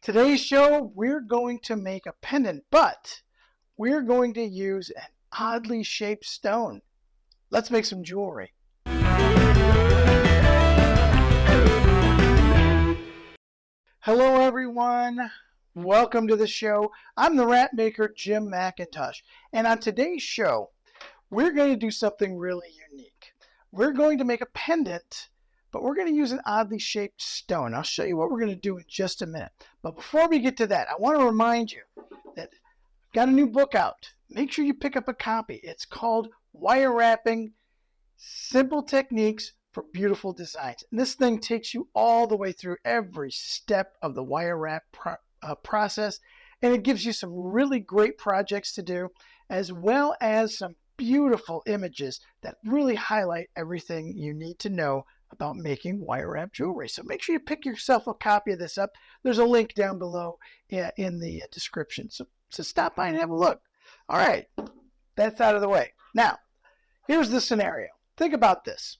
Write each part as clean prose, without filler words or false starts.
Today's show, we're going to make a pendant, but we're going to use an oddly shaped stone. Let's make some jewelry. Hello, everyone. Welcome to the show. I'm the WrapMaker, Jim McIntosh. And on today's show, we're going to do something really unique. We're going to make a pendant, but we're going to use an oddly shaped stone. I'll show you what we're going to do in just a minute. But before we get to that, I want to remind you that I've got a new book out. Make sure you pick up a copy. It's called Wire Wrapping: Simple Techniques for Beautiful Designs. And this thing takes you all the way through every step of the wire wrap process. And it gives you some really great projects to do, as well as some beautiful images that really highlight everything you need to know about making wire wrap jewelry. So make sure you pick yourself a copy of this up. There's a link down below in the description. So stop by and have a look. All right, that's out of the way. Now, here's the scenario. Think about this.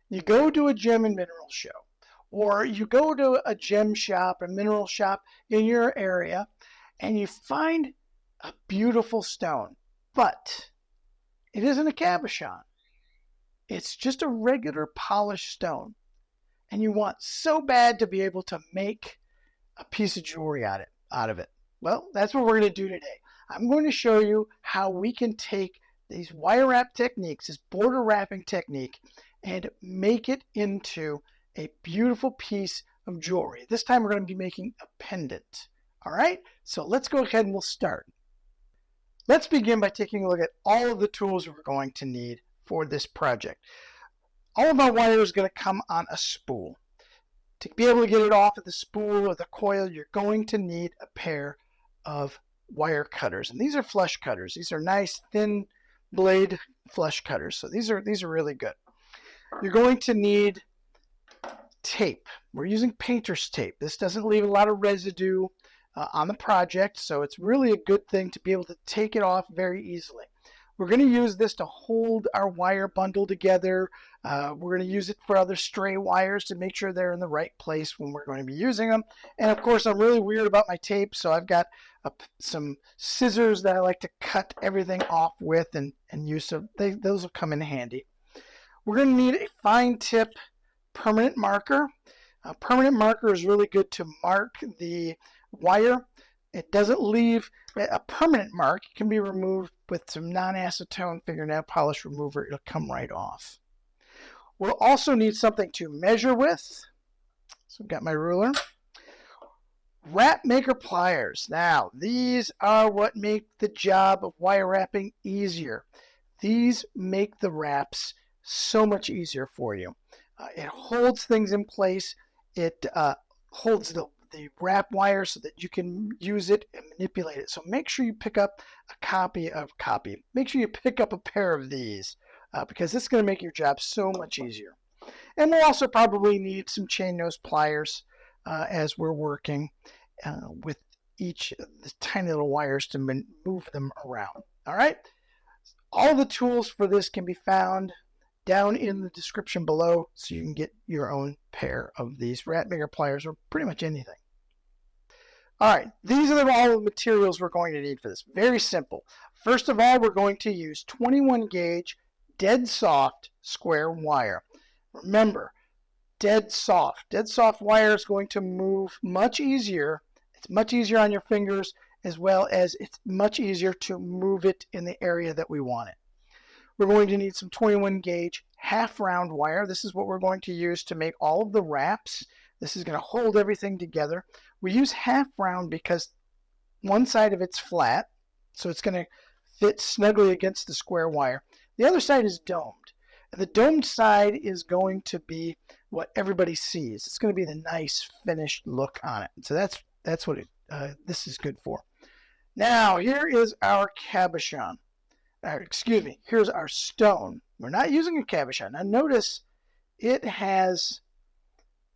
You go to a gem and mineral show, or you go to a gem shop, a mineral shop in your area, and you find a beautiful stone, but it isn't a cabochon. It's just a regular polished stone. And you want so bad to be able to make a piece of jewelry out of it. Well, that's what we're going to do today. I'm going to show you how we can take these wire wrap techniques, this border wrapping technique, and make it into a beautiful piece of jewelry. This time we're going to be making a pendant. All right, so let's go ahead and we'll start. Let's begin by taking a look at all of the tools we're going to need for this project. All of our wire is going to come on a spool. To be able to get it off of the spool or the coil, you're going to need a pair of wire cutters. And these are flush cutters. These are nice thin blade flush cutters. So these are really good. You're going to need tape. We're using painter's tape. This doesn't leave a lot of residue on the project, so it's really a good thing to be able to take it off very easily. We're going to use this to hold our wire bundle together. We're going to use it for other stray wires to make sure they're in the right place when we're going to be using them. And of course, I'm really weird about my tape, so I've got some scissors that I like to cut everything off with and use. So those will come in handy. We're going to need a fine tip permanent marker. A permanent marker is really good to mark the wire. It doesn't leave a permanent mark. It can be removed with some non-acetone fingernail polish remover. It'll come right off. We'll also need something to measure with. So I've got my ruler. WrapMaker pliers. Now, these are what make the job of wire wrapping easier. These make the wraps so much easier for you. It holds things in place. It holds the wrap wire so that you can use it and manipulate it. So make sure you pick up Make sure you pick up a pair of these because this is going to make your job so much easier. And we'll also probably need some chain nose pliers as we're working with each of the tiny little wires to move them around. All right. All the tools for this can be found down in the description below, so you can get your own pair of these WrapMaker pliers or pretty much anything. All right, these are all the materials we're going to need for this. Very simple. First of all, we're going to use 21 gauge dead soft square wire. Remember, dead soft. Dead soft wire is going to move much easier. It's much easier on your fingers, as well as it's much easier to move it in the area that we want it. We're going to need some 21 gauge half round wire. This is what we're going to use to make all of the wraps. This is going to hold everything together. We use half round because one side of it's flat, so it's going to fit snugly against the square wire. The other side is domed. And the domed side is going to be what everybody sees. It's going to be the nice finished look on it. So that's what this is good for. Now, here is our cabochon. Here's our stone. We're not using a cabochon. Now notice it has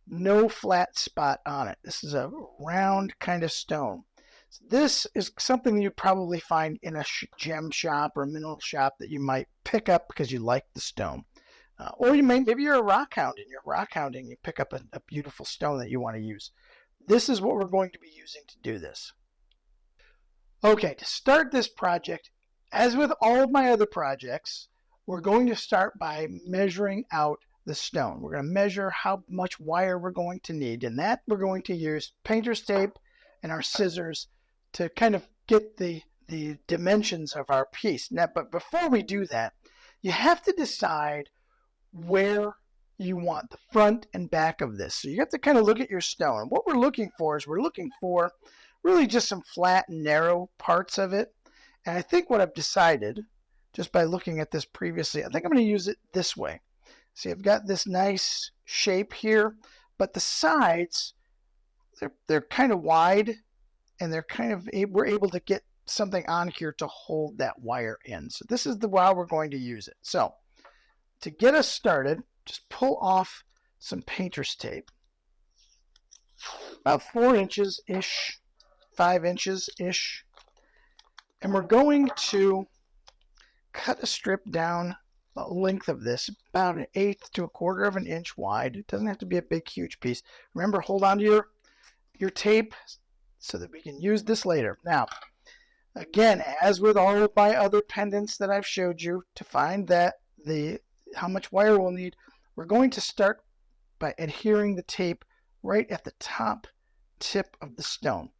no flat spot on it. This is a round kind of stone. So this is something you'd probably find in a gem shop or a mineral shop that you might pick up because you like the stone. Or maybe you're a rock hound and you're rock hounding, you pick up a beautiful stone that you want to use. this is what we're going to be using to do this. Okay, to start this project, as with all of my other projects, we're going to start by measuring out the stone. We're going to measure how much wire we're going to need, and that we're going to use painter's tape and our scissors to kind of get the dimensions of our piece. Now, but before we do that, you have to decide where you want the front and back of this. So you have to kind of look at your stone. What we're looking for is we're looking for really just some flat and narrow parts of it. And I think what I've decided, just by looking at this previously, I think I'm going to use it this way. See, I've got this nice shape here, but the sides, they're kind of wide, and they're kind of, we're able to get something on here to hold that wire in. So this is the how we're going to use it. So to get us started, just pull off some painter's tape, about 4 inches-ish, 5 inches-ish, and we're going to cut a strip down the length of this, about 1/8 to 1/4 of an inch wide. It doesn't have to be a big, huge piece. Remember, hold on to your tape so that we can use this later. Now, again, as with all of my other pendants that I've showed you, to find that how much wire we'll need, we're going to start by adhering the tape right at the top tip of the stone.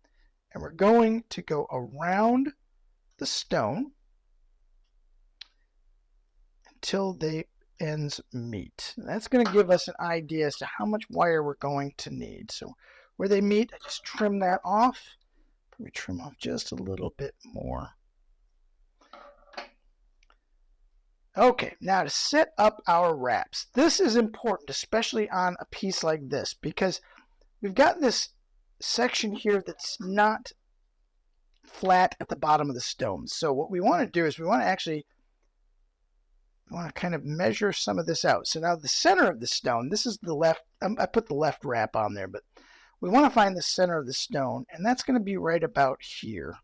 And we're going to go around the stone until the ends meet. And that's going to give us an idea as to how much wire we're going to need. So where they meet, I just trim that off. Probably trim off just a little bit more. Okay, now to set up our wraps. This is important, especially on a piece like this, because we've got this section here that's not flat at the bottom of the stone. So what we want to do is we want to kind of measure some of this out. So now the center of the stone, this is the left, I put the left wrap on there, but we want to find the center of the stone, and that's going to be right about here.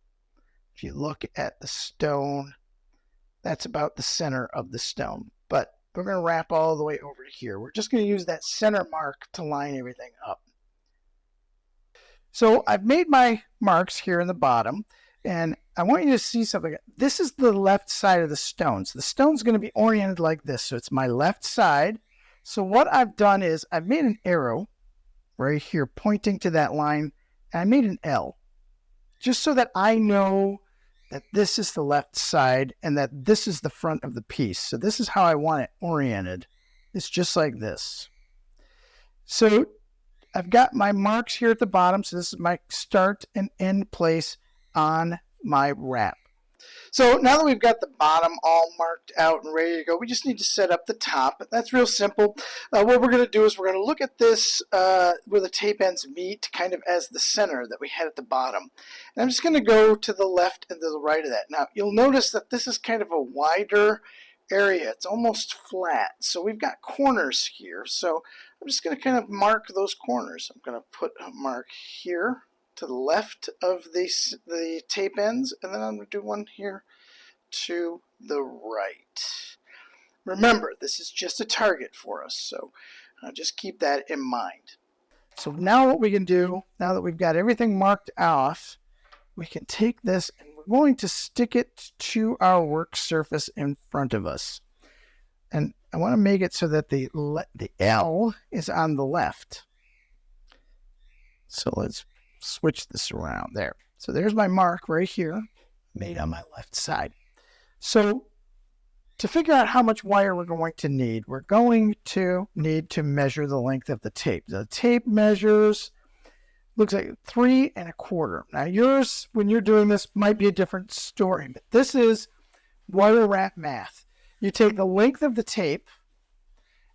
If you look at the stone, that's about the center of the stone. But we're going to wrap all the way over to here. We're just going to use that center mark to line everything up. So I've made my marks here in the bottom, and I want you to see something. This is the left side of the stone. So the stone's going to be oriented like this. So it's my left side. So what I've done is I've made an arrow right here pointing to that line, and I made an L just so that I know that this is the left side and that this is the front of the piece. So this is how I want it oriented. It's just like this. So I've got my marks here at the bottom. So this is my start and end place on my wrap. So now that we've got the bottom all marked out and ready to go, we just need to set up the top. That's real simple. What we're going to do is we're going to look at this where the tape ends meet kind of as the center that we had at the bottom. And I'm just going to go to the left and to the right of that. Now you'll notice that this is kind of a wider area. It's almost flat. So we've got corners here. So I'm just going to kind of mark those corners. I'm going to put a mark here to the left of the tape ends, and then I'm going to do one here to the right. Remember, this is just a target for us, so just keep that in mind. So now what we can do, now that we've got everything marked off, we can take this and we're going to stick it to our work surface in front of us. And I want to make it so that the L is on the left. So let's switch this around there. So there's my mark right here, made on my left side. So to figure out how much wire we're going to need, we're going to need to measure the length of the tape. The tape measures, looks like 3 1/4. Now yours, when you're doing this, might be a different story, but this is wire wrap math. You take the length of the tape,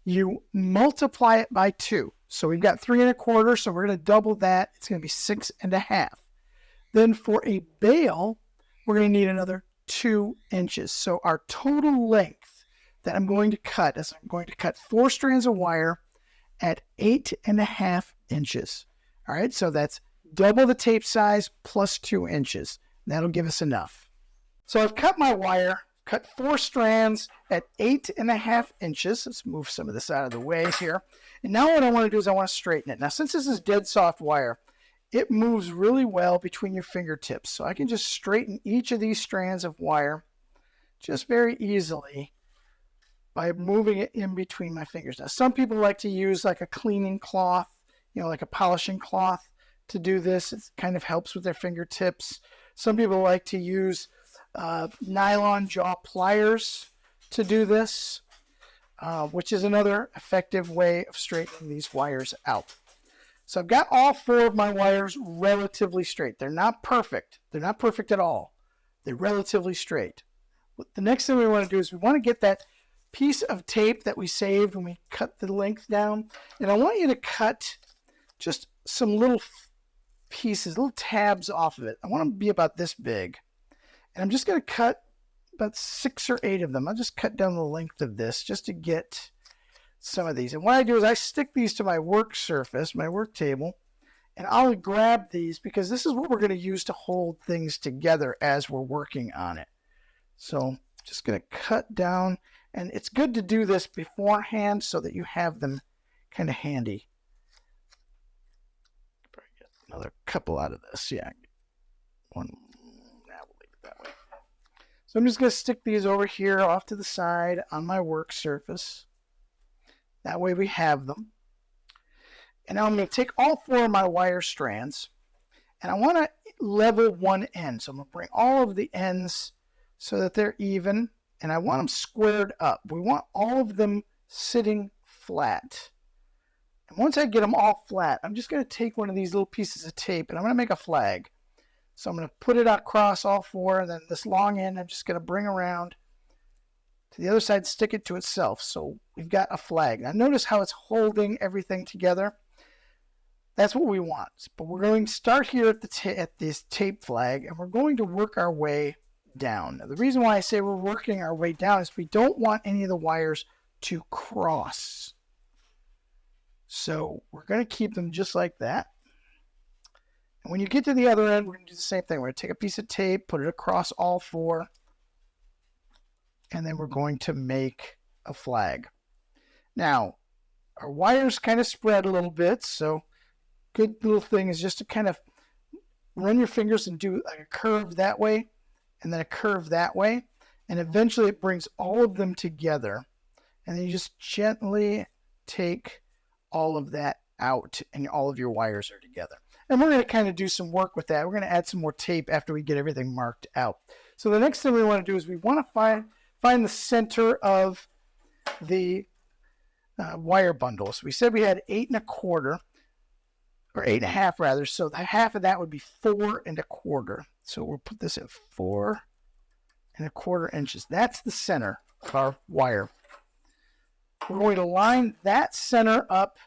you multiply it by 2. So we've got 3 1/4, so we're going to double that. It's going to be 6 1/2. Then for a bail, we're going to need another 2 inches. So our total length that I'm going to cut is I'm going to cut 4 strands of wire at 8 1/2 inches. All right, so that's double the tape size plus 2 inches. That'll give us enough. So I've cut my wire, cut 4 strands at 8 1/2 inches. Let's move some of this out of the way here. And now what I want to do is I want to straighten it. Now, since this is dead soft wire, it moves really well between your fingertips. So I can just straighten each of these strands of wire just very easily by moving it in between my fingers. Now, some people like to use like a cleaning cloth, like a polishing cloth to do this. It kind of helps with their fingertips. Some people like to use nylon jaw pliers to do this, which is another effective way of straightening these wires out. So I've got all 4 of my wires relatively straight. They're not perfect. They're not perfect at all. They're relatively straight. The next thing we want to do is we want to get that piece of tape that we saved when we cut the length down. And I want you to cut just some little pieces, little tabs off of it. I want them to be about this big. And I'm just going to cut about 6 or 8 of them. I'll just cut down the length of this just to get some of these. And what I do is I stick these to my work surface, my work table, and I'll grab these because this is what we're going to use to hold things together as we're working on it. So just going to cut down, and it's good to do this beforehand so that you have them kind of handy. Probably get another couple out of this. Yeah, one. Now we'll leave it that way. So I'm just going to stick these over here off to the side on my work surface. That way we have them. And now I'm going to take all 4 of my wire strands, and I want to level one end. So I'm going to bring all of the ends so that they're even, and I want them squared up. We want all of them sitting flat. And once I get them all flat, I'm just going to take one of these little pieces of tape, and I'm going to make a flag. So I'm going to put it across all 4, and then this long end I'm just going to bring around to the other side, stick it to itself. So we've got a flag. Now notice how it's holding everything together. That's what we want. But we're going to start here at this tape flag, and we're going to work our way down. Now, the reason why I say we're working our way down is we don't want any of the wires to cross. So we're going to keep them just like that. And when you get to the other end, we're going to do the same thing. We're going to take a piece of tape, put it across all 4, and then we're going to make a flag. Now, our wires kind of spread a little bit, so good little thing is just to kind of run your fingers and do like a curve that way, and then a curve that way, and eventually it brings all of them together, and then you just gently take all of that out, and all of your wires are together. And we're going to kind of do some work with that. We're going to add some more tape after we get everything marked out. So the next thing we want to do is we want to find the center of the wire bundle. So we said we had 8 1/4, or 8 1/2 rather. So the half of that would be 4 1/4. So we'll put this at 4 1/4 inches. That's the center of our wire. We're going to line that center up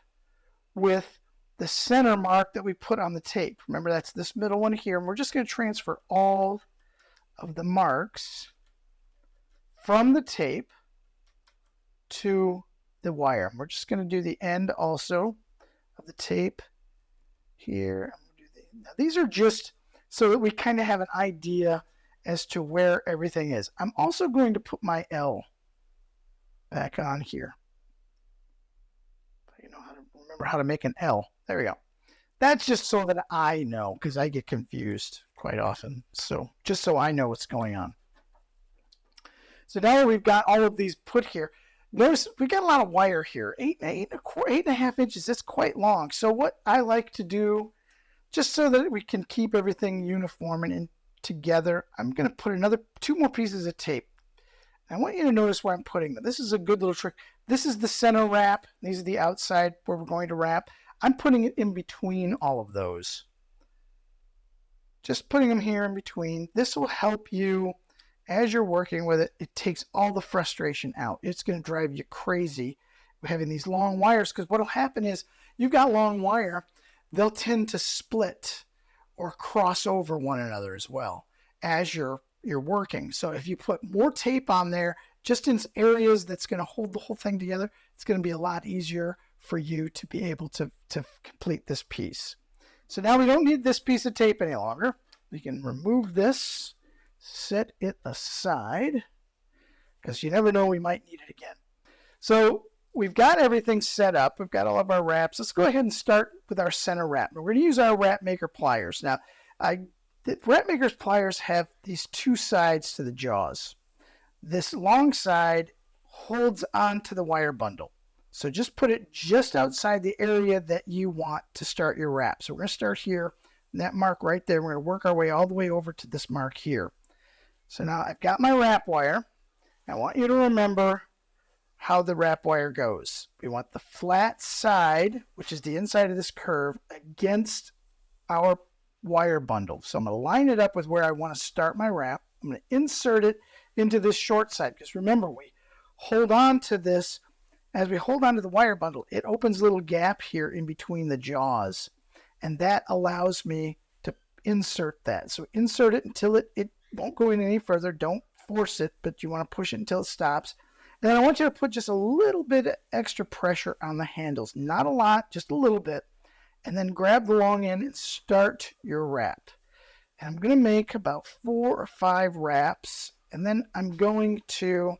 with the center mark that we put on the tape. Remember, that's this middle one here. And we're just going to transfer all of the marks from the tape to the wire. We're just going to do the end also of the tape here. Now, these are just so that we kind of have an idea as to where everything is. I'm also going to put my L back on here. You know how to remember how to make an L. There we go. That's just so that I know, because I get confused quite often. So just so I know what's going on. So now that we've got all of these put here, notice we got a lot of wire here. 8 1/2 inches. That's quite long. So what I like to do, just so that we can keep everything uniform and together, I'm going to put 2 more pieces of tape. I want you to notice where I'm putting them. This is a good little trick. This is the center wrap. These are the outside where we're going to wrap. I'm putting it in between all of those. Just putting them here in between. This will help you as you're working with it. It takes all the frustration out. It's going to drive you crazy having these long wires, because what will happen is you've got long wire, they'll tend to split or cross over one another as well as you're working. So if you put more tape on there, just in areas that's going to hold the whole thing together, it's going to be a lot easier for you to be able to complete this piece. So now we don't need this piece of tape any longer. We can remove this, set it aside, because you never know, we might need it again. So we've got everything set up. We've got all of our wraps. Let's go ahead and start with our center wrap. We're going to use our WrapMaker pliers. Now, the WrapMaker's pliers have these two sides to the jaws. This long side holds onto the wire bundle. So just put it just outside the area that you want to start your wrap. So we're going to start here, that mark right there. We're going to work our way all the way over to this mark here. So now I've got my wrap wire. I want you to remember how the wrap wire goes. We want the flat side, which is the inside of this curve, against our wire bundle. So I'm going to line it up with where I want to start my wrap. I'm going to insert it into this short side, because remember, we hold on to this. As we hold on to the wire bundle, it opens a little gap here in between the jaws, and that allows me to insert that. So insert it until it won't go in any further. Don't force it, but you want to push it until it stops. And then I want you to put just a little bit of extra pressure on the handles. Not a lot, just a little bit. And then grab the long end and start your wrap. And I'm going to make about 4 or 5 wraps, and then I'm going to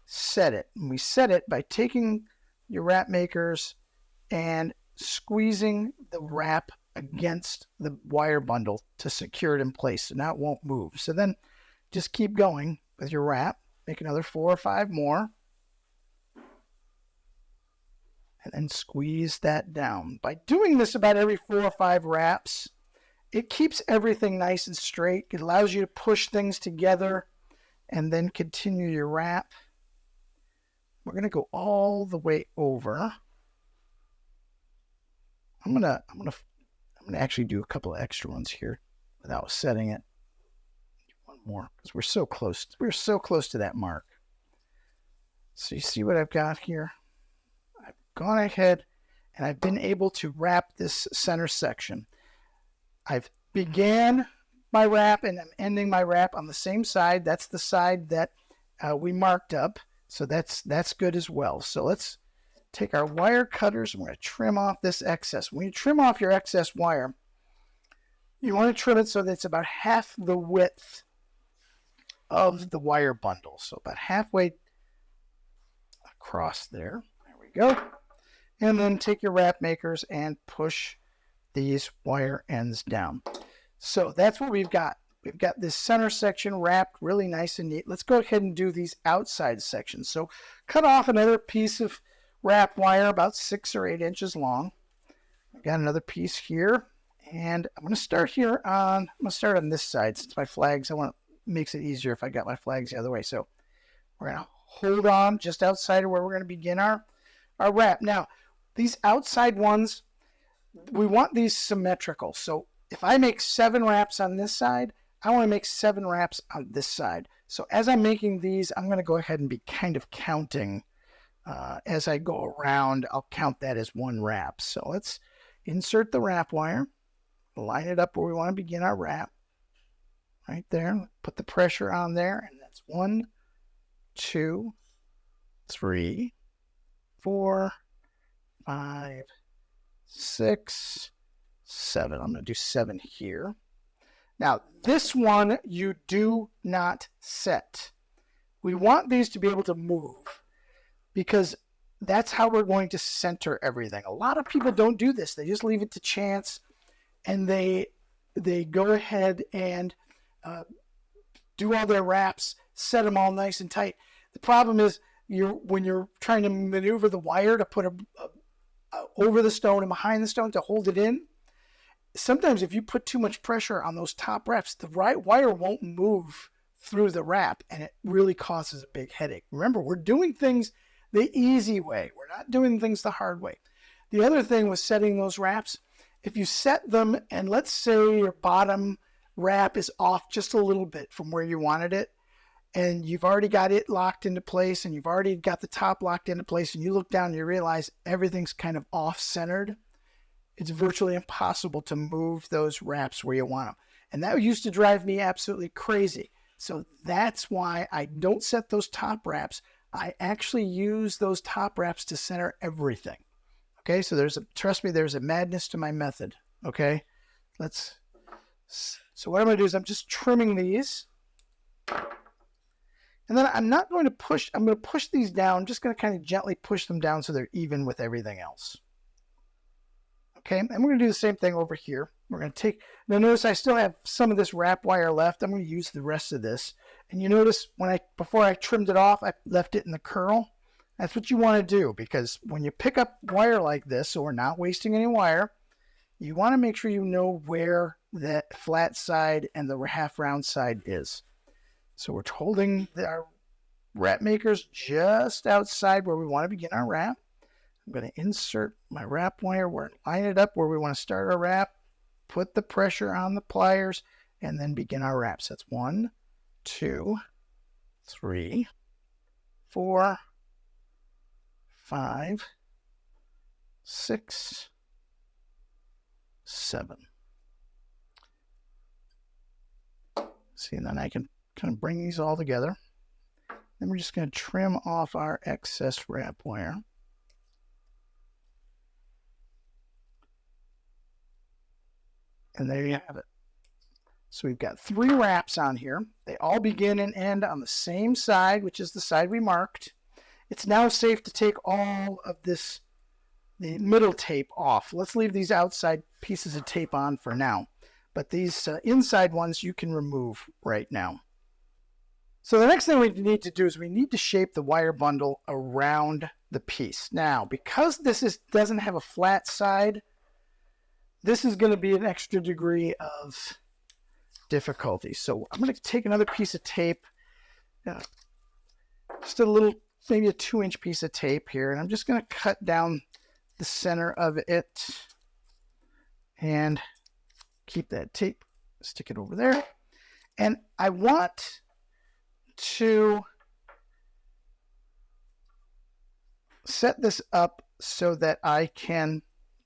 set it. And we set it by taking your WrapMakers and squeezing the wrap against the wire bundle to secure it in place, so now it won't move. So then just keep going with your wrap. Make another 4 or 5 more. And then squeeze that down. By doing this about every 4 or 5 wraps, it keeps everything nice and straight. It allows you to push things together and then continue your wrap. We're going to go all the way over. I'm gonna actually do a couple of extra ones here without setting it. One more, because we're so close. We're so close to that mark. So you see what I've got here? I've gone ahead and I've been able to wrap this center section. I've began my wrap and I'm ending my wrap on the same side. That's the side that we marked up. So that's good as well. So let's take our wire cutters and we're going to trim off this excess. When you trim off your excess wire, you want to trim it so that it's about half the width of the wire bundle. So about halfway across there. There we go. And then take your WrapMakers and push these wire ends down. So that's what we've got. We've got this center section wrapped really nice and neat. Let's go ahead and do these outside sections. So cut off another piece of wrap wire about 6 or 8 inches long. I've got another piece here, and I'm going to start here on, I'm going to start on this side since my flags, makes it easier if I got my flags the other way. So we're going to hold on just outside of where we're going to begin our wrap. Now, these outside ones, we want these symmetrical. So if I make 7 wraps on this side, I want to make 7 wraps on this side. So as I'm making these, I'm going to go ahead and be kind of counting. As I go around, I'll count that as 1 wrap. So let's insert the wrap wire, line it up where we want to begin our wrap. Right there. Put the pressure on there, and that's 1, 2, 3, 4, 5, 6, 7. I'm going to do 7 here. Now, this one you do not set. We want these to be able to move because that's how we're going to center everything. A lot of people don't do this. They just leave it to chance, and they go ahead and do all their wraps, set them all nice and tight. The problem is when you're trying to maneuver the wire to put over the stone and behind the stone to hold it in, sometimes if you put too much pressure on those top wraps, the wire won't move through the wrap, and it really causes a big headache. Remember, we're doing things the easy way. We're not doing things the hard way. The other thing with setting those wraps, if you set them and let's say your bottom wrap is off just a little bit from where you wanted it, and you've already got it locked into place and you've already got the top locked into place, and you look down and you realize everything's kind of off-centered, it's virtually impossible to move those wraps where you want them. And that used to drive me absolutely crazy. So that's why I don't set those top wraps. I actually use those top wraps to center everything. Okay, so trust me, there's a madness to my method. Okay, so what I'm going to do is I'm just trimming these. And then I'm not going to push, I'm going to push these down. I'm just going to kind of gently push them down so they're even with everything else. Okay, and we're going to do the same thing over here. We're going to take, now notice I still have some of this wrap wire left. I'm going to use the rest of this. And you notice before I trimmed it off, I left it in the curl. That's what you want to do, because when you pick up wire like this, so we're not wasting any wire, you want to make sure you know where that flat side and the half round side is. So we're holding our WrapMakers just outside where we want to begin our wrap. I'm going to insert my wrap wire, line it up where we want to start our wrap, put the pressure on the pliers, and then begin our wrap. So that's 1, 2, 3, 4, 5, 6, 7. See, and then I can kind of bring these all together. Then we're just going to trim off our excess wrap wire. And there you have it. So we've got 3 wraps on here. They all begin and end on the same side, which is the side we marked. It's now safe to take all of the middle tape off. Let's leave these outside pieces of tape on for now. But these inside ones you can remove right now. So the next thing we need to do is we need to shape the wire bundle around the piece. Now, because this doesn't have a flat side, this is going to be an extra degree of difficulty. So I'm going to take another piece of tape, just a little, maybe a 2-inch piece of tape here, and I'm just going to cut down the center of it and keep that tape, stick it over there. And I want to set this up so that I can,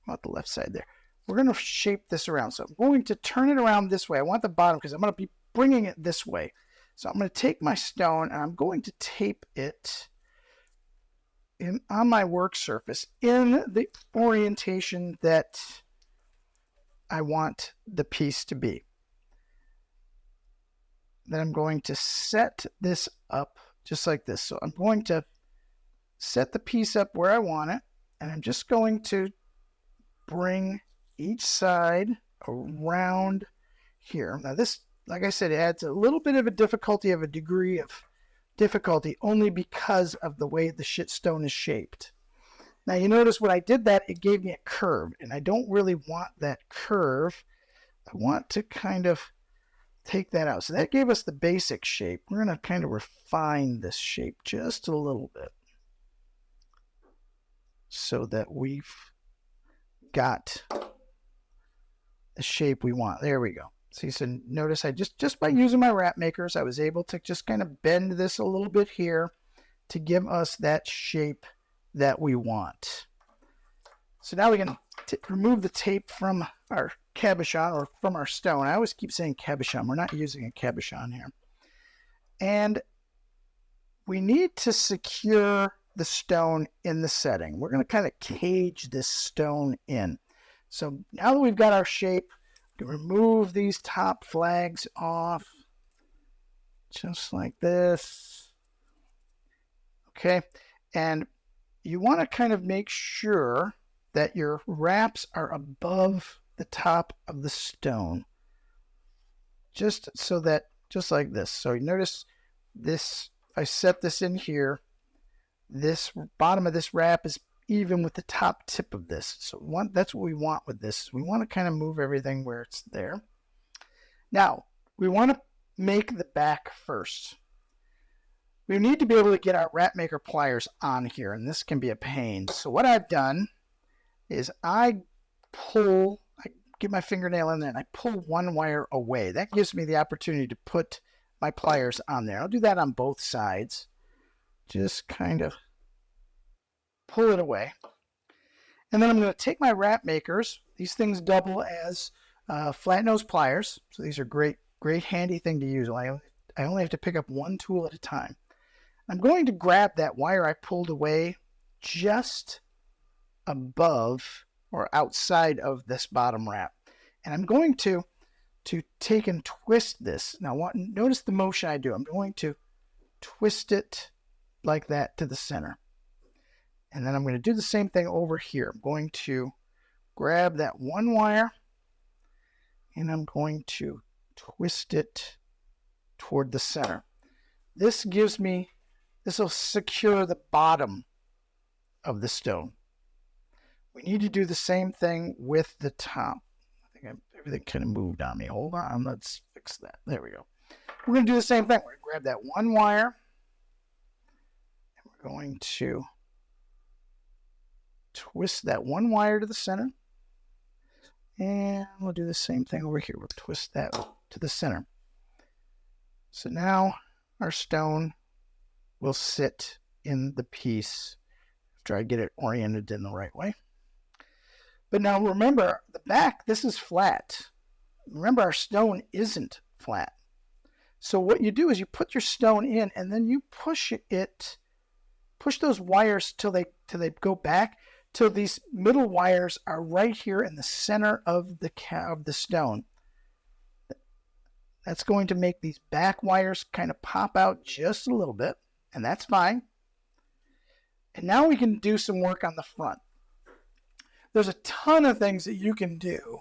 about the left side there, we're going to shape this around. So I'm going to turn it around this way. I want the bottom because I'm going to be bringing it this way. So I'm going to take my stone and I'm going to tape it on my work surface in the orientation that I want the piece to be. Then I'm going to set this up just like this. So I'm going to set the piece up where I want it, and I'm just going to bring each side around here. Now this, like I said, it adds a little bit of a difficulty, of a degree of difficulty, only because of the way the stone is shaped. Now you notice when I did that, it gave me a curve, and I don't really want that curve. I want to kind of take that out. So that gave us the basic shape. We're going to kind of refine this shape just a little bit so that we've got the shape we want. There we go. See, so notice I just by using my WrapMakers, I was able to just kind of bend this a little bit here to give us that shape that we want. So now we can remove the tape from our cabochon, or from our stone. I always keep saying cabochon. We're not using a cabochon here. And we need to secure the stone in the setting. We're going to kind of cage this stone in. So now that we've got our shape, we can remove these top flags off just like this. Okay, and you want to kind of make sure that your wraps are above the top of the stone, just so that, just like this. So you notice this, if I set this in here, this bottom of this wrap is even with the top tip of this. So that's what we want with this. We want to kind of move everything where it's there. Now we want to make the back first. We need to be able to get our WrapMaker pliers on here, and this can be a pain. So what I've done is I get my fingernail in there and I pull one wire away. That gives me the opportunity to put my pliers on there. I'll do that on both sides. Just kind of pull it away. And then I'm going to take my WrapMakers. These things double as flat nose pliers. So these are great handy thing to use. I only have to pick up one tool at a time. I'm going to grab that wire I pulled away just above or outside of this bottom wrap. And I'm going to take and twist this. Now notice the motion I do. I'm going to twist it like that to the center. And then I'm going to do the same thing over here. I'm going to grab that one wire and I'm going to twist it toward the center. This will secure the bottom of the stone. We need to do the same thing with the top. I think everything kind of moved on me. Hold on, let's fix that. There we go. We're going to do the same thing. We're going to grab that one wire and we're going to twist that one wire to the center. And we'll do the same thing over here. We'll twist that to the center. So now our stone will sit in the piece after I get it oriented in the right way. But now remember, the back, this is flat. Remember, our stone isn't flat. So what you do is you put your stone in and then you push those wires till they go back, till these middle wires are right here in the center of the stone. That's going to make these back wires kind of pop out just a little bit, and that's fine. And now we can do some work on the front. There's a ton of things that you can do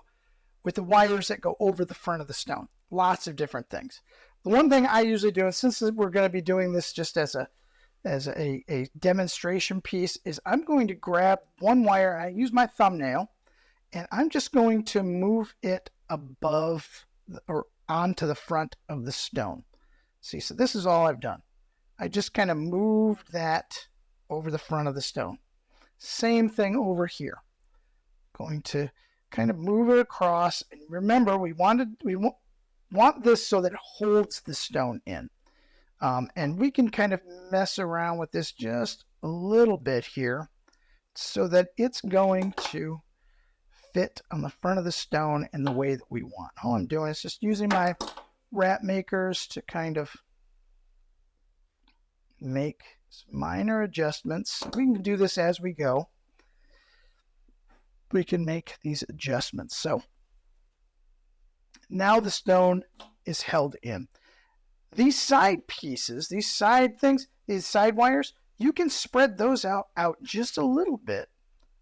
with the wires that go over the front of the stone. Lots of different things. The one thing I usually do, and since we're going to be doing this just as a demonstration piece, is I'm going to grab one wire. I use my thumbnail, and I'm just going to move it above or onto the front of the stone. See, so this is all I've done. I just kind of moved that over the front of the stone. Same thing over here. Going to kind of move it across, and remember, we want this so that it holds the stone in. And we can kind of mess around with this just a little bit here so that it's going to fit on the front of the stone in the way that we want. All I'm doing is just using my WrapMakers to kind of make some minor adjustments. We can do this as we go. We can make these adjustments. So now the stone is held in. These side pieces, these side things, these side wires, you can spread those out just a little bit,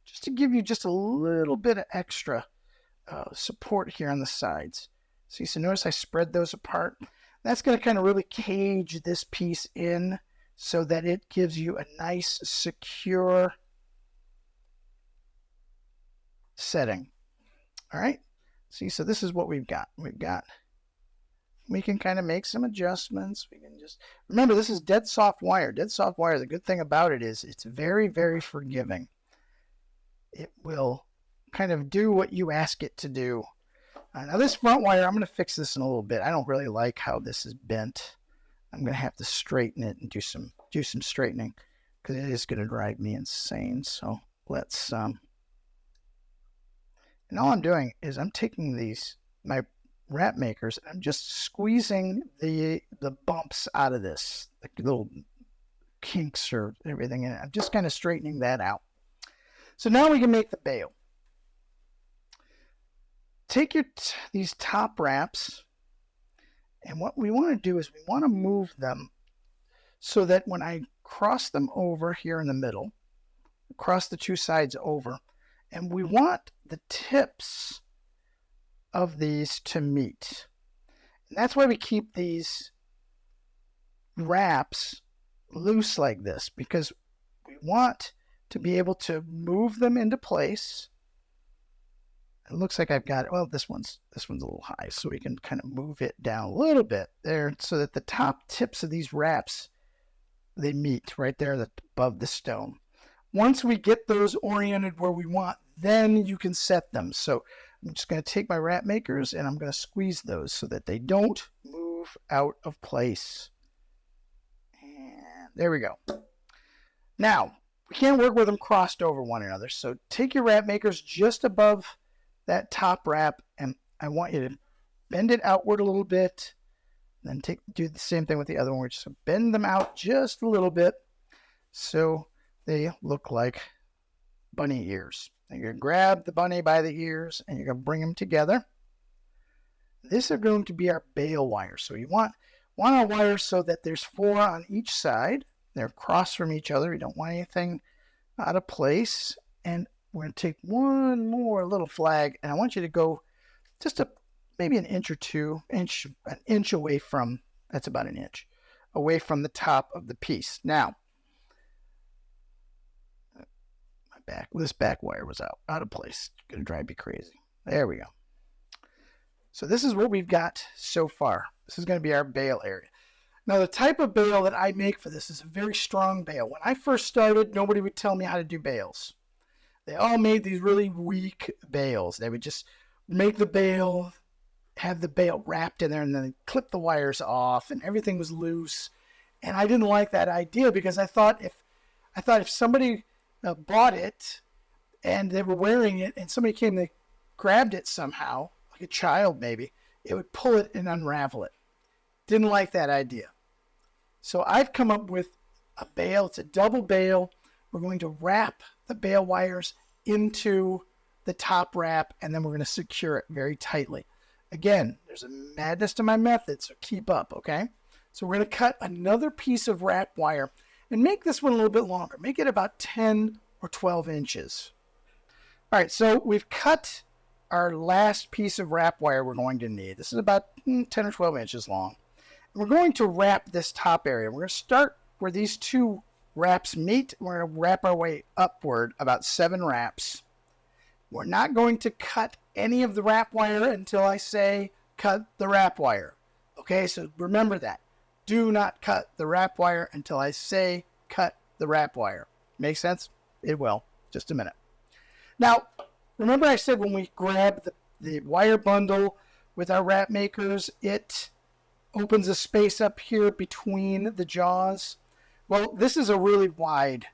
just to give you just a little bit of extra support here on the sides. See, so notice I spread those apart. That's going to kind of really cage this piece in so that it gives you a nice, secure setting. All right. See, so this is what we've got. We can kind of make some adjustments. We can just remember, this is dead soft wire. Dead soft wire, the good thing about it is it's very, very forgiving. It will kind of do what you ask it to do. Now this front wire, I'm going to fix this in a little bit. I don't really like how this is bent. I'm going to have to straighten it and do some straightening because it is going to drive me insane. So let's and all I'm doing is I'm taking my WrapMakers, and I'm just squeezing the bumps out of this, like little kinks or everything in it. I'm just kind of straightening that out. So now we can make the bail. Take these top wraps, and what we want to do is we want to move them so that when I cross them over here in the middle, cross the two sides over, and we want the tips of these to meet. And that's why we keep these wraps loose like this, because we want to be able to move them into place. It looks like I've got it. Well, this one's a little high, so we can kind of move it down a little bit there so that the top tips of these wraps, they meet right there above the stone. Once we get those oriented where we want, then you can set them. So I'm just going to take my WrapMakers and I'm going to squeeze those so that they don't move out of place. And there we go. Now, we can't work with them crossed over one another. So take your WrapMakers just above that top wrap, and I want you to bend it outward a little bit. Then do the same thing with the other one. Just bend them out just a little bit so they look like bunny ears. And you're going to grab the bunny by the ears and you're going to bring them together. This is going to be our bail wire. So want our wires so that there's 4 on each side. They're across from each other. We don't want anything out of place. And we're going to take one more little flag, and I want you to go just maybe an inch or two, an inch away from, that's about an inch, away from the top of the piece. Now, this back wire was out of place. It's going to drive me crazy. There we go. So this is what we've got so far. This is going to be our bail area. Now, the type of bail that I make for this is a very strong bail. When I first started, nobody would tell me how to do bails. They all made these really weak bails. They would just make the bail, have the bail wrapped in there, and then clip the wires off, and everything was loose. And I didn't like that idea because I thought if somebody bought it and they were wearing it and somebody came, they grabbed it somehow, like a child maybe, it would pull it and unravel it. Didn't like that idea. So I've come up with a bail. It's a double bail. We're going to wrap the bail wires into the top wrap, and then we're going to secure it very tightly. Again, there's a madness to my method, so keep up, okay? So we're going to cut another piece of wrap wire and make this one a little bit longer. Make it about 10 or 12 inches. All right, so we've cut our last piece of wrap wire we're going to need. This is about 10 or 12 inches long. And we're going to wrap this top area. We're going to start where these two wraps meet. We're going to wrap our way upward about 7 wraps. We're not going to cut any of the wrap wire until I say cut the wrap wire. Okay, so remember that. Do not cut the wrap wire until I say cut the wrap wire. Make sense? It will. Just a minute. Now, remember I said when we grab the wire bundle with our WrapMakers, it opens a space up here between the jaws. Well, this is a really wide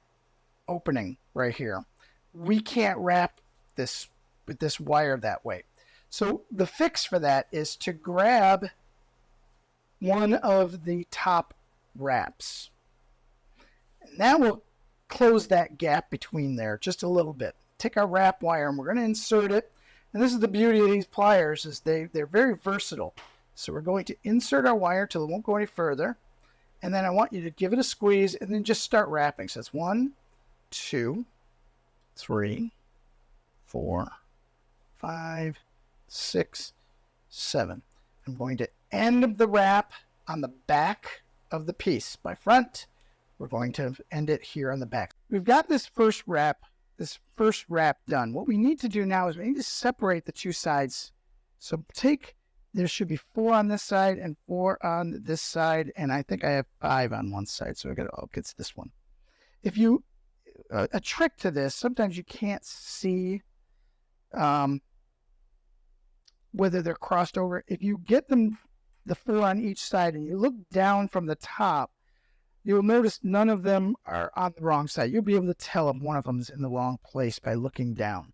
opening right here. We can't wrap this with this wire that way. So the fix for that is to grab one of the top wraps. And that will close that gap between there just a little bit. Take our wrap wire and we're going to insert it. And this is the beauty of these pliers, is they're very versatile. So we're going to insert our wire till it won't go any further. And then I want you to give it a squeeze and then just start wrapping. So it's 1, 2, 3, 4, 5, 6, 7. I'm going to end the wrap on the back of the piece. By front, we're going to end it here on the back. We've got this first wrap done. What we need to do now is we need to separate the two sides. So there should be 4 on this side and 4 on this side, and I think I have 5 on one side, so it's this one. If you, a trick to this, sometimes you can't see whether they're crossed over. If you get them, the 4 on each side, and you look down from the top, you'll notice none of them are on the wrong side. You'll be able to tell if one of them is in the wrong place by looking down.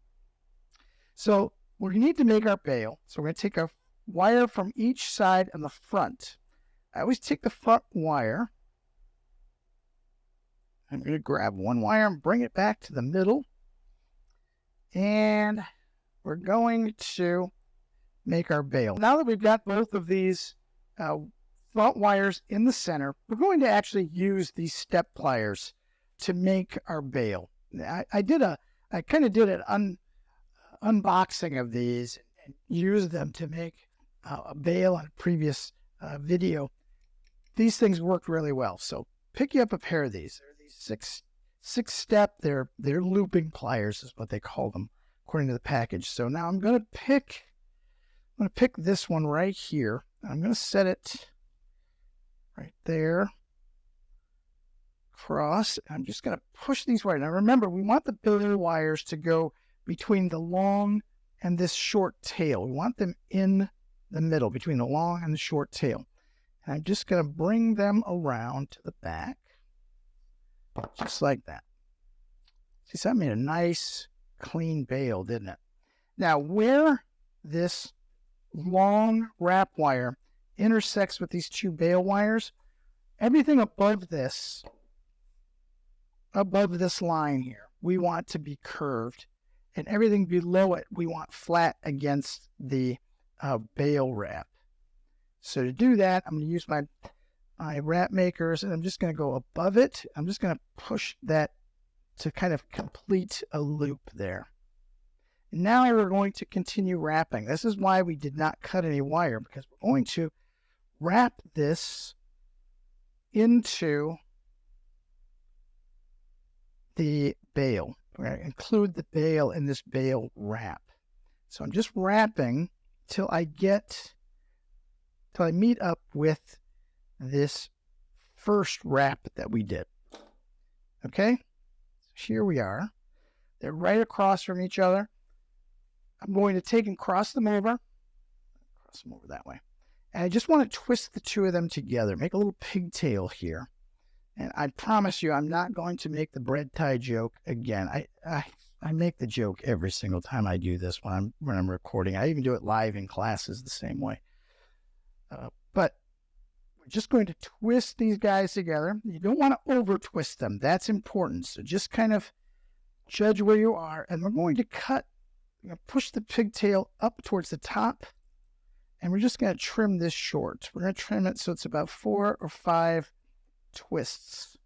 So we need to make our bail. So we're going to take our wire from each side on the front. I always take the front wire. I'm going to grab one wire and bring it back to the middle. And we're going to make our bail. Now that we've got both of these front wires in the center, we're going to actually use these step pliers to make our bail. I kind of did an unboxing of these and used them to make a bail on a previous video. These things worked really well. So pick you up a pair of these. They're these six step. They're looping pliers is what they call them according to the package. So now I'm going to pick this one right here. I'm going to set it right there across. I'm just going to push these wires. Now remember, we want the bail wires to go between the long and this short tail. We want them in the middle between the long and the short tail. And I'm just going to bring them around to the back, just like that. See, so that made a nice, clean bail, didn't it? Now, where this long wrap wire intersects with these two bail wires, everything above this line here, we want to be curved, and everything below it, we want flat against the bail wrap. So to do that, I'm going to use my my WrapMakers, and I'm just going to go above it. I'm just going to push that to kind of complete a loop there. Now we're going to continue wrapping. This is why we did not cut any wire, because we're going to wrap this into the bail. We're going to include the bail in this bail wrap. So I'm just wrapping till I meet up with this first wrap that we did. Okay, here we are. They're right across from each other. I'm going to take and cross them over that way. And I just want to twist the two of them together, make a little pigtail here. And I promise you, I'm not going to make the bread tie joke again. I make the joke every single time I do this when I'm recording. I even do it live in classes the same way. But we're just going to twist these guys together. You don't want to over twist them. That's important. So just kind of judge where you are. And we're going to push the pigtail up towards the top. And we're just going to trim this short. We're going to trim it so it's about 4 or 5 twists.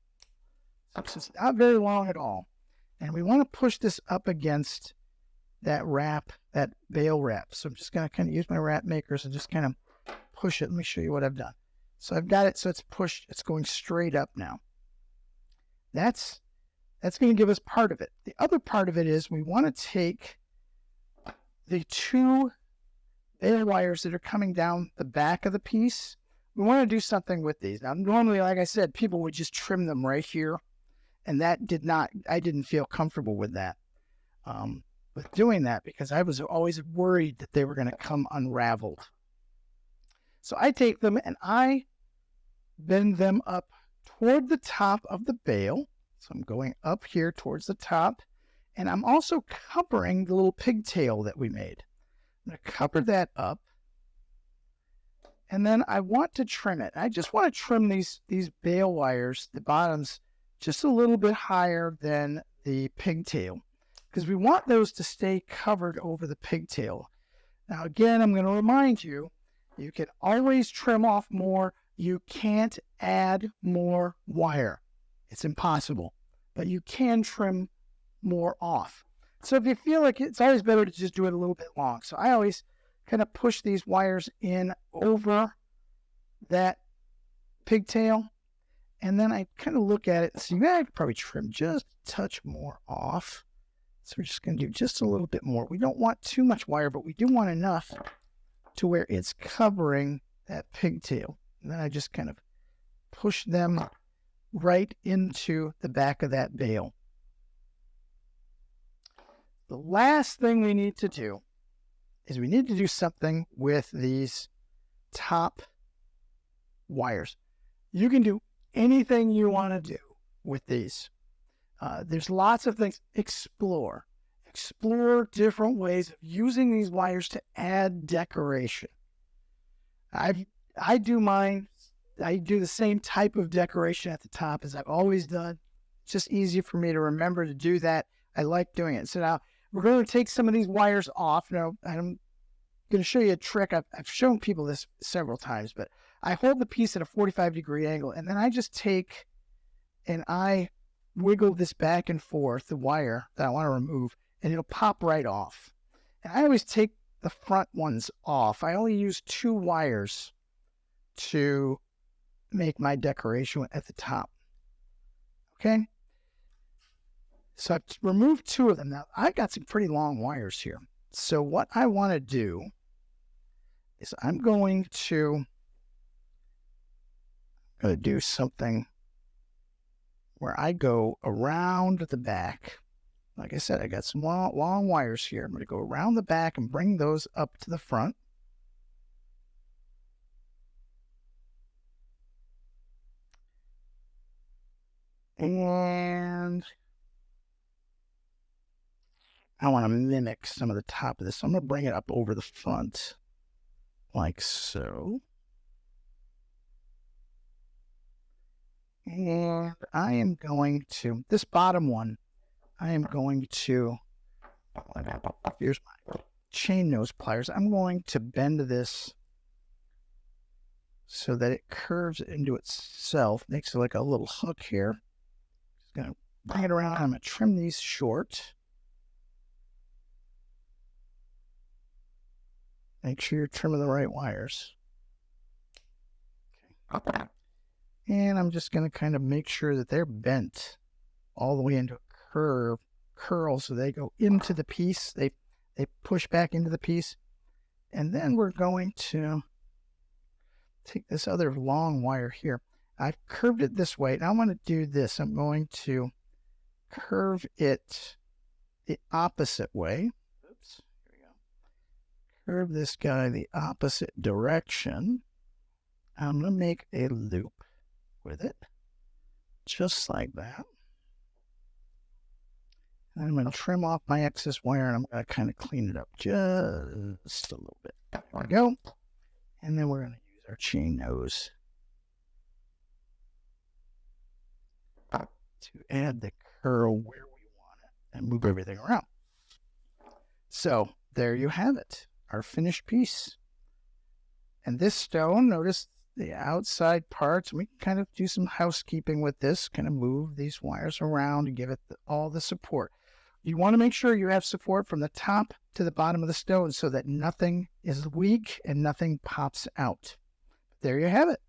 So it's not very long at all. And we want to push this up against that wrap, that bail wrap. So I'm just going to kind of use my WrapMakers and just kind of push it. Let me show you what I've done. So I've got it so it's pushed. It's going straight up now. That's going to give us part of it. The other part of it is we want to take the 2 bail wires that are coming down the back of the piece. We want to do something with these. Now, normally, like I said, people would just trim them right here. And I didn't feel comfortable with that, with doing that, because I was always worried that they were going to come unraveled. So I take them and I bend them up toward the top of the bail. So I'm going up here towards the top. And I'm also covering the little pigtail that we made. I'm going to cover that up. And then I want to trim it. I just want to trim these bail wires, the bottoms, just a little bit higher than the pigtail, because we want those to stay covered over the pigtail. Now, again, I'm going to remind you, you can always trim off more. You can't add more wire. It's impossible, but you can trim more off. So if you feel like it's always better to just do it a little bit long. So I always kind of push these wires in over that pigtail. And then I kind of look at it and see, I could probably trim just a touch more off. So we're just going to do just a little bit more. We don't want too much wire, but we do want enough to where it's covering that pigtail. And then I just kind of push them right into the back of that bail. The last thing we need to do is we need to do something with these top wires. You can do anything you want to do with these. There's lots of things. Explore different ways of using these wires to add decoration. I do mine. I do the same type of decoration at the top as I've always done. It's just easy for me to remember to do that. I like doing it. So now we're going to take some of these wires off. Now I'm going to show you a trick. I've shown people this several times, but I hold the piece at a 45-degree angle, and then I just take and I wiggle this back and forth, the wire that I want to remove, and it'll pop right off. And I always take the front ones off. I only use 2 wires to make my decoration at the top. Okay? So I've removed 2 of them. Now, I've got some pretty long wires here. So what I want to do is I'm going to do something where I go around the back. Like I said, I got some long wires here. I'm going to go around the back and bring those up to the front. And I want to mimic some of the top of this. So I'm going to bring it up over the front, like so. And I am going to, this bottom one, I am going to, here's my chain nose pliers. I'm going to bend this so that it curves into itself. Makes it like a little hook here. Just going to bring it around. I'm going to trim these short. Make sure you're trimming the right wires. Okay. And I'm just going to kind of make sure that they're bent all the way into a curl, so they go into the piece. They push back into the piece. And then we're going to take this other long wire here. I've curved it this way. Now I'm going to do this. I'm going to curve it the opposite way. Oops, here we go. Curve this guy the opposite direction. I'm going to make a loop with it, just like that. And I'm going to trim off my excess wire, and I'm going to kind of clean it up just a little bit. There we go. And then we're going to use our chain nose to add the curl where we want it and move everything around. So there you have it, our finished piece. And this stone, notice the outside parts. We can kind of do some housekeeping with this, kind of move these wires around and give it all the support. You want to make sure you have support from the top to the bottom of the stone so that nothing is weak and nothing pops out. There you have it.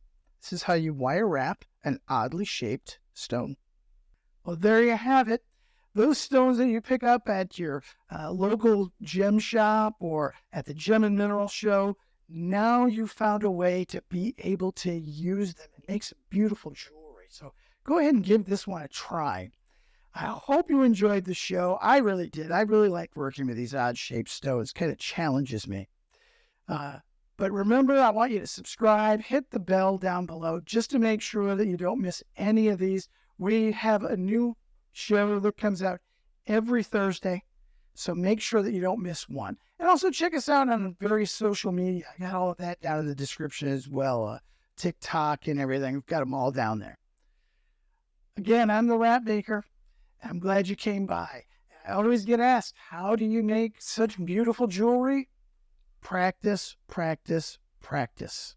This is how you wire wrap an oddly shaped stone. Well, there you have it. Those stones that you pick up at your local gem shop or at the Gem and Mineral Show, now you found a way to be able to use them. It makes beautiful jewelry. So go ahead and give this one a try. I hope you enjoyed the show. I really did. I really like working with these odd-shaped stones. It kind of challenges me. But remember, I want you to subscribe, hit the bell down below just to make sure that you don't miss any of these. We have a new show that comes out every Thursday, so make sure that you don't miss one. And also check us out on various social media. I got all of that down in the description as well. TikTok and everything. We've got them all down there. Again, I'm the WrapMaker. I'm glad you came by. I always get asked, how do you make such beautiful jewelry? Practice, practice, practice.